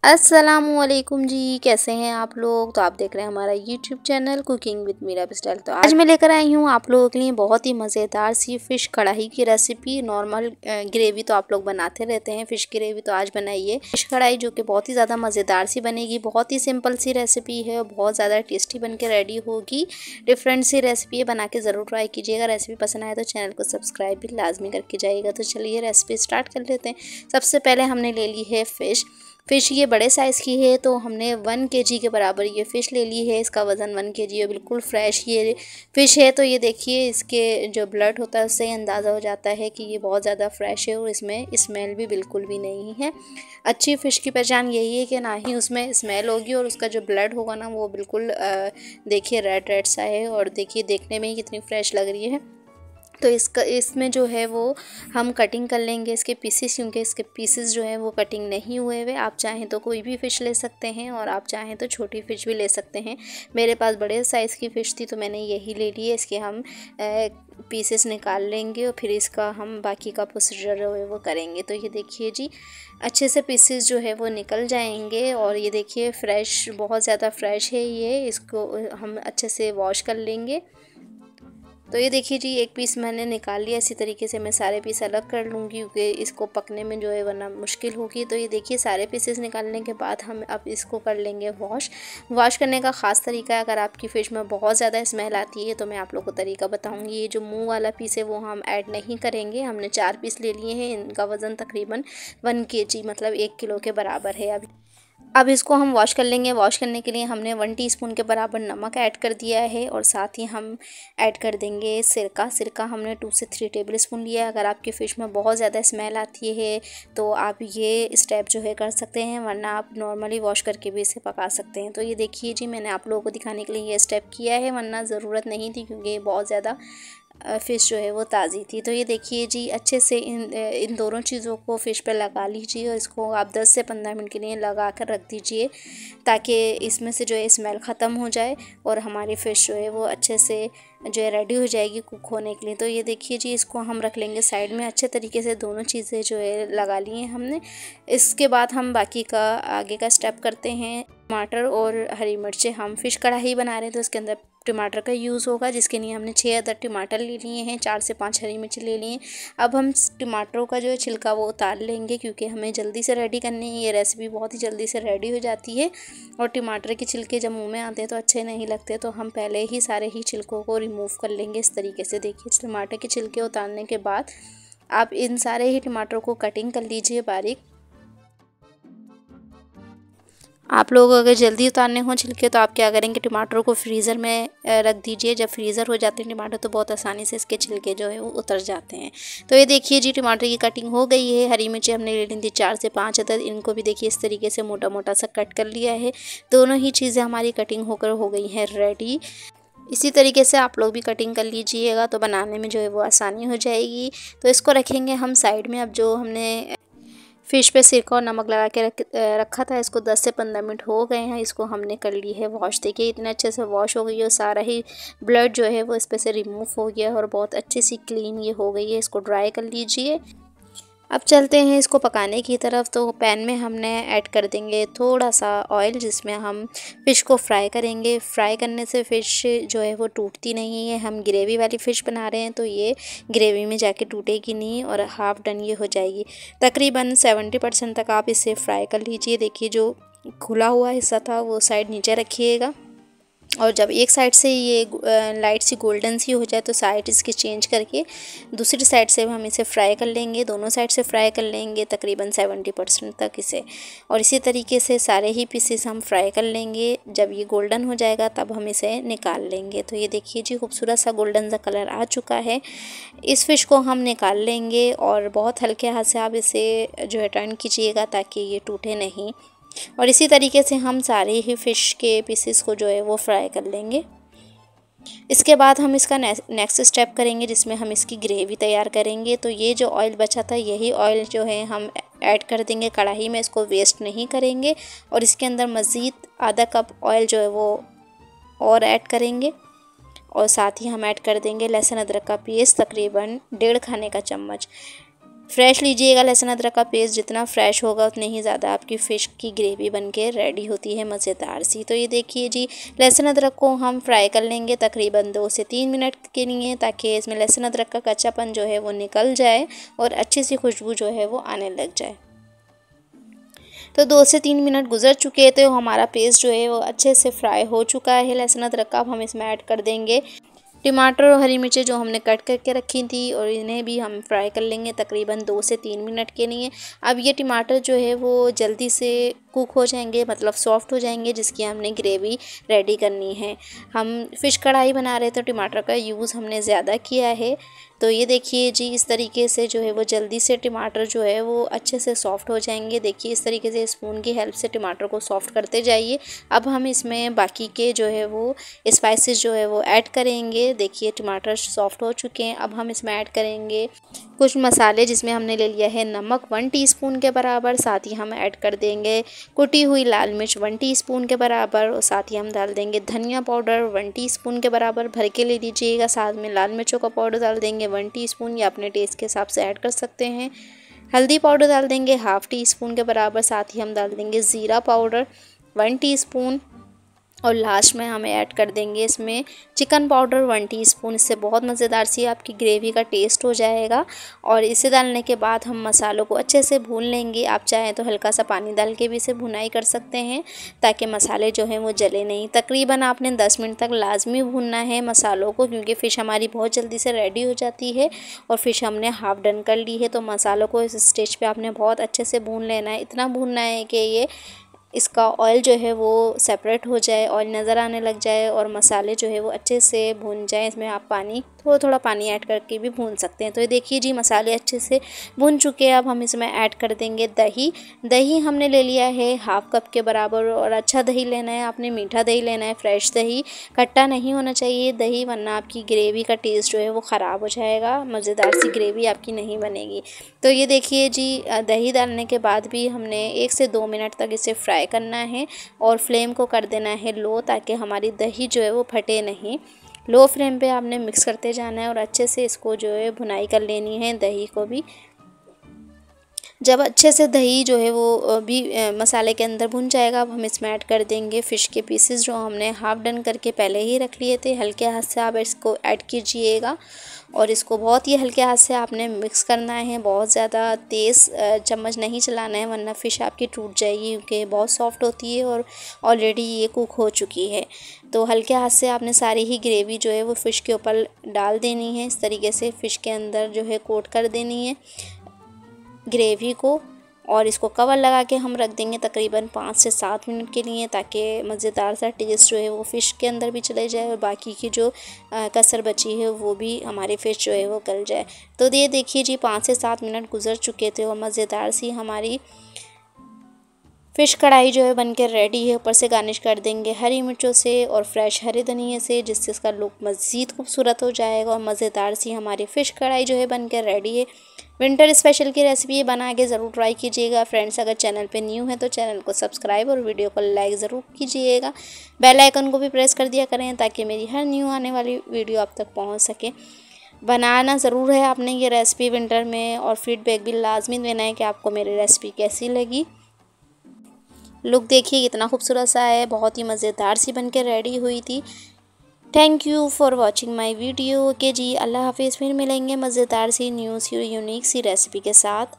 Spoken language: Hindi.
अस्सलामुअलैकुम जी, कैसे हैं आप लोग। तो आप देख रहे हैं हमारा YouTube channel cooking with Meera style. तो आज मैं लेकर आई हूँ आप लोगों के लिए बहुत ही मज़ेदार सी फ़िश कढ़ाई की रेसिपी। नॉर्मल ग्रेवी तो आप लोग बनाते रहते हैं, फ़िश ग्रेवी तो आज बनाइए फ़िश कढ़ाई, जो कि बहुत ही ज़्यादा मज़ेदार सी बनेगी। बहुत ही सिंपल सी रेसिपी है और बहुत ज़्यादा टेस्टी बन के रेडी होगी। डिफरेंट सी रेसिपी है, बना के ज़रूर ट्राई कीजिएगा। रेसिपी पसंद आए तो चैनल को सब्सक्राइब भी लाजमी करके जाइएगा। तो चलिए रेसिपी स्टार्ट कर लेते हैं। सबसे पहले हमने ले ली है फ़िश ये बड़े साइज़ की है, तो हमने 1 kg के बराबर ये फ़िश ले ली है। इसका वज़न 1 kg है। बिल्कुल फ्रेश ये फ़िश है। तो ये देखिए, इसके जो ब्लड होता है उससे अंदाज़ा हो जाता है कि ये बहुत ज़्यादा फ्रेश है और इसमें स्मेल भी बिल्कुल भी नहीं है। अच्छी फ़िश की पहचान यही है कि ना ही उसमें स्मेल होगी और उसका जो ब्लड होगा ना वो बिल्कुल देखिए रेड रेड सा है। और देखिए देखने में ही कितनी फ्रेश लग रही है। तो इसमें जो है वो हम कटिंग कर लेंगे इसके पीसेस, क्योंकि इसके पीसेस जो है वो कटिंग नहीं हुए हुए। आप चाहें तो कोई भी फ़िश ले सकते हैं और आप चाहें तो छोटी फ़िश भी ले सकते हैं। मेरे पास बड़े साइज़ की फ़िश थी तो मैंने यही ले ली है। इसके हम पीसेस निकाल लेंगे और फिर इसका हम बाकी का प्रोसीजर जो है वो करेंगे। तो ये देखिए जी, अच्छे से पीसेस जो है वो निकल जाएंगे। और ये देखिए फ्रेश, बहुत ज़्यादा फ्रेश है ये। इसको हम अच्छे से वॉश कर लेंगे। तो ये देखिए जी, एक पीस मैंने निकाल लिया। इसी तरीके से मैं सारे पीस अलग कर लूँगी क्योंकि इसको पकने में जो है वरना मुश्किल होगी। तो ये देखिए सारे पीसेस निकालने के बाद हम अब इसको कर लेंगे वॉश करने का ख़ास तरीका है। अगर आपकी फ़िश में बहुत ज़्यादा स्मेल आती है तो मैं आप लोग को तरीका बताऊँगी। ये जो मुँह वाला पीस है वो हम ऐड नहीं करेंगे। हमने 4 पीस ले लिए हैं। इनका वज़न तकरीबन 1 kg मतलब 1 किलो के बराबर है। अब इसको हम वॉश कर लेंगे। वॉश करने के लिए हमने 1 टीस्पून के बराबर नमक ऐड कर दिया है और साथ ही हम ऐड कर देंगे सिरका हमने 2 से 3 टेबल स्पून लिया है। अगर आपकी फ़िश में बहुत ज़्यादा स्मेल आती है तो आप ये स्टेप जो है कर सकते हैं, वरना आप नॉर्मली वॉश करके भी इसे पका सकते हैं। तो ये देखिए जी, मैंने आप लोगों को दिखाने के लिए ये स्टेप किया है, वरना ज़रूरत नहीं थी क्योंकि बहुत ज़्यादा फ़िश जो है वो ताज़ी थी। तो ये देखिए जी, अच्छे से इन दोनों चीज़ों को फ़िश पे लगा लीजिए और इसको आप 10 से 15 मिनट के लिए लगा कर रख दीजिए ताकि इसमें से जो है स्मेल ख़त्म हो जाए और हमारी फ़िश जो है वो अच्छे से जो है रेडी हो जाएगी कुक होने के लिए। तो ये देखिए जी, इसको हम रख लेंगे साइड में। अच्छे तरीके से दोनों चीज़ें जो है लगा ली हैं हमने। इसके बाद हम बाकी का आगे का स्टेप करते हैं। टमाटर और हरी मिर्चें, हम फ़िश कढ़ाई बना रहे हैं तो इसके अंदर टमाटर का यूज़ होगा, जिसके लिए हमने 6 अदद टमाटर ले लिए हैं, 4 से 5 हरी मिर्च ले लिए हैं। अब हम टमाटरों का जो है छिलका वो उतार लेंगे क्योंकि हमें जल्दी से रेडी करनी है। ये रेसिपी बहुत ही जल्दी से रेडी हो जाती है और टमाटर के छिलके जब मुंह में आते हैं तो अच्छे नहीं लगते, तो हम पहले ही सारे ही छिलकों को रिमूव कर लेंगे इस तरीके से। देखिए टमाटर के छिलके उतारने के बाद आप इन सारे ही टमाटरों को कटिंग कर लीजिए बारीक। आप लोग अगर जल्दी उतारने हो छिलके तो आप क्या करेंगे, टमाटरों को फ्रीज़र में रख दीजिए। जब फ्रीज़र हो जाते हैं टमाटर तो बहुत आसानी से इसके छिलके जो है वो उतर जाते हैं। तो ये देखिए जी, टमाटर की कटिंग हो गई है। हरी मिर्ची हमने ले ली थी 4 से 5 अदद, इनको भी देखिए इस तरीके से मोटा मोटा सा कट कर लिया है। दोनों ही चीज़ें हमारी कटिंग होकर हो गई हैं रेडी। इसी तरीके से आप लोग भी कटिंग कर लीजिएगा तो बनाने में जो है वो आसानी हो जाएगी। तो इसको रखेंगे हम साइड में। अब जो हमने फ़िश पे सिरका और नमक लगा के रखा था, इसको 10 से 15 मिनट हो गए हैं। इसको हमने कर ली है वॉश। देखिए इतने अच्छे से वॉश हो गई है और सारा ही ब्लड जो है वो इस पे से रिमूव हो गया है और बहुत अच्छी सी क्लीन ये हो गई है। इसको ड्राई कर लीजिए। अब चलते हैं इसको पकाने की तरफ। तो पैन में हमने ऐड कर देंगे थोड़ा सा ऑयल, जिसमें हम फ़िश को फ्राई करेंगे। फ्राई करने से फ़िश जो है वो टूटती नहीं है। हम ग्रेवी वाली फ़िश बना रहे हैं तो ये ग्रेवी में जाके टूटेगी नहीं और हाफ़ डन ये हो जाएगी। तकरीबन 70% तक आप इसे फ्राई कर लीजिए। देखिए जो खुला हुआ हिस्सा था वो साइड नीचे रखिएगा और जब एक साइड से ये लाइट सी गोल्डन सी हो जाए तो साइड इसकी चेंज करके दूसरी साइड से हम इसे फ्राई कर लेंगे। दोनों साइड से फ्राई कर लेंगे तकरीबन 70% तक इसे। और इसी तरीके से सारे ही पीसेस हम फ्राई कर लेंगे। जब ये गोल्डन हो जाएगा तब हम इसे निकाल लेंगे। तो ये देखिए जी, खूबसूरत सा गोल्डन सा कलर आ चुका है। इस फ़िश को हम निकाल लेंगे और बहुत हल्के हाथ से आप इसे जो है टर्न कीजिएगा ताकि ये टूटे नहीं। और इसी तरीके से हम सारे ही फ़िश के पीसेस को जो है वो फ्राई कर लेंगे। इसके बाद हम इसका नेक्स्ट स्टेप करेंगे, जिसमें हम इसकी ग्रेवी तैयार करेंगे। तो ये जो ऑयल बचा था यही ऑयल जो है हम ऐड कर देंगे कढ़ाई में। इसको वेस्ट नहीं करेंगे और इसके अंदर मज़ीद आधा कप ऑयल जो है वो और ऐड करेंगे। और साथ ही हम ऐड कर देंगे लहसुन अदरक का पेस्ट, तकरीबन 1.5 खाने का चम्मच। फ्रेश लीजिएगा लहसुन अदरक का पेस्ट, जितना फ्रेश होगा उतनी ही ज़्यादा आपकी फ़िश की ग्रेवी बनके रेडी होती है मज़ेदार सी। तो ये देखिए जी, लहसुन अदरक को हम फ्राई कर लेंगे तकरीबन 2 से 3 मिनट के लिए, ताकि इसमें लहसुन अदरक का कच्चापन जो है वो निकल जाए और अच्छी सी खुशबू जो है वो आने लग जाए। तो 2 से 3 मिनट गुजर चुके थे, हमारा पेस्ट जो है वो अच्छे से फ्राई हो चुका है लहसुन अदरक का। अब हम इसमें ऐड कर देंगे टमाटर और हरी मिर्चें जो हमने कट करके रखी थी, और इन्हें भी हम फ्राई कर लेंगे तकरीबन 2 से 3 मिनट के लिए। अब ये टमाटर जो है वो जल्दी से कुक हो जाएंगे, मतलब सॉफ्ट हो जाएंगे, जिसकी हमने ग्रेवी रेडी करनी है। हम फ़िश कढ़ाई बना रहे थे, टमाटर का यूज़ हमने ज़्यादा किया है। तो ये देखिए जी, इस तरीके से जो है वो जल्दी से टमाटर जो है वो अच्छे से सॉफ्ट हो जाएंगे। देखिए इस तरीके से स्पून की हेल्प से टमाटर को सॉफ्ट करते जाइए। अब हम इसमें बाकी के जो है वो स्पाइसेस जो है वो ऐड करेंगे। देखिए टमाटर सॉफ्ट हो चुके हैं। अब हम इसमें ऐड करेंगे कुछ मसाले, जिसमें हमने ले लिया है नमक 1 टीस्पून के बराबर, साथ ही हम ऐड कर देंगे कुटी हुई लाल मिर्च 1 टीस्पून के बराबर, और साथ ही हम डाल देंगे धनिया पाउडर 1 टीस्पून के बराबर भर के ले लीजिएगा। साथ में लाल मिर्चों का पाउडर डाल देंगे 1 टीस्पून, या अपने टेस्ट के हिसाब से ऐड कर सकते हैं। हल्दी पाउडर डाल देंगे ½ टीस्पून के बराबर, साथ ही हम डाल देंगे ज़ीरा पाउडर 1 टीस्पून, और लास्ट में हम ऐड कर देंगे इसमें चिकन पाउडर 1 टीस्पून। इससे बहुत मज़ेदार सी आपकी ग्रेवी का टेस्ट हो जाएगा। और इसे डालने के बाद हम मसालों को अच्छे से भून लेंगे। आप चाहें तो हल्का सा पानी डाल के भी इसे भुनाई कर सकते हैं, ताकि मसाले जो हैं वो जले नहीं। तकरीबन आपने 10 मिनट तक लाजमी भूनना है मसालों को, क्योंकि फ़िश हमारी बहुत जल्दी से रेडी हो जाती है और फ़िश हमने हाफ़ डन कर ली है। तो मसालों को इस स्टेज पर आपने बहुत अच्छे से भून लेना है। इतना भूनना है कि ये इसका ऑयल जो है वो सेपरेट हो जाए, ऑयल नज़र आने लग जाए, और मसाले जो है वो अच्छे से भून जाए। इसमें आप पानी थोड़ा थोड़ा पानी ऐड करके भी भून सकते हैं। तो ये देखिए जी, मसाले अच्छे से भून चुके हैं। अब हम इसमें ऐड कर देंगे दही। दही हमने ले लिया है ½ कप के बराबर, और अच्छा दही लेना है आपने, मीठा दही लेना है, फ्रेश दही, खट्टा नहीं होना चाहिए दही, वरना आपकी ग्रेवी का टेस्ट जो है वो ख़राब हो जाएगा, मज़ेदार सी ग्रेवी आपकी नहीं बनेगी। तो ये देखिए जी, दही डालने के बाद भी हमने 1 से 2 मिनट तक इसे फ्राई करना है, और फ्लेम को कर देना है लो, ताकि हमारी दही जो है वो फटे नहीं। लो फ्लेम पे आपने मिक्स करते जाना है, और अच्छे से इसको जो है भुनाई कर लेनी है दही को भी। जब अच्छे से दही जो है वो भी मसाले के अंदर भुन जाएगा, अब हम इसमें ऐड कर देंगे फ़िश के पीसेस जो हमने हाफ़ डन करके पहले ही रख लिए थे। हल्के हाथ से आप इसको ऐड कीजिएगा, और इसको बहुत ही हल्के हाथ से आपने मिक्स करना है। बहुत ज़्यादा तेज़ चम्मच नहीं चलाना है, वरना फ़िश आपकी टूट जाएगी, क्योंकि बहुत सॉफ्ट होती है और ऑलरेडी ये कुक हो चुकी है। तो हल्के हाथ से आपने सारी ही ग्रेवी जो है वो फ़िश के ऊपर डाल देनी है। इस तरीके से फ़िश के अंदर जो है कोट कर देनी है ग्रेवी को, और इसको कवर लगा के हम रख देंगे तकरीबन 5 से 7 मिनट के लिए, ताकि मज़ेदार सा टेस्ट जो है वो फ़िश के अंदर भी चले जाए, और बाकी की जो कसर बची है वो भी हमारी फ़िश जो है वो गल जाए। तो ये देखिए जी, 5 से 7 मिनट गुजर चुके थे, और मज़ेदार सी हमारी फ़िश कढ़ाई जो है बनकर रेडी है। ऊपर से गार्निश कर देंगे हरी मिर्चों से और फ्रेश हरे धनिए से, जिससे इसका लुक मज़ीद खूबसूरत हो जाएगा, और मज़ेदार सी हमारी फ़िश कढ़ाई जो है बनकर रेडी है। विंटर स्पेशल की रेसिपी बना के ज़रूर ट्राई कीजिएगा फ्रेंड्स। अगर चैनल पे न्यू है तो चैनल को सब्सक्राइब और वीडियो को लाइक ज़रूर कीजिएगा। बेल आइकन को भी प्रेस कर दिया करें, ताकि मेरी हर न्यू आने वाली वीडियो आप तक पहुँच सके। बनाना ज़रूर है आपने ये रेसिपी विंटर में, और फीडबैक भी लाजमी देना है कि आपको मेरी रेसिपी कैसी लगी। लुक देखिए कितना खूबसूरत सा है, बहुत ही मज़ेदार सी बन के रेडी हुई थी। Thank you for watching my video. Okay जी, अल्लाह हाफिज़। फिर मिलेंगे मज़ेदार सी न्यू सी यूनिक सी रेसिपी के साथ।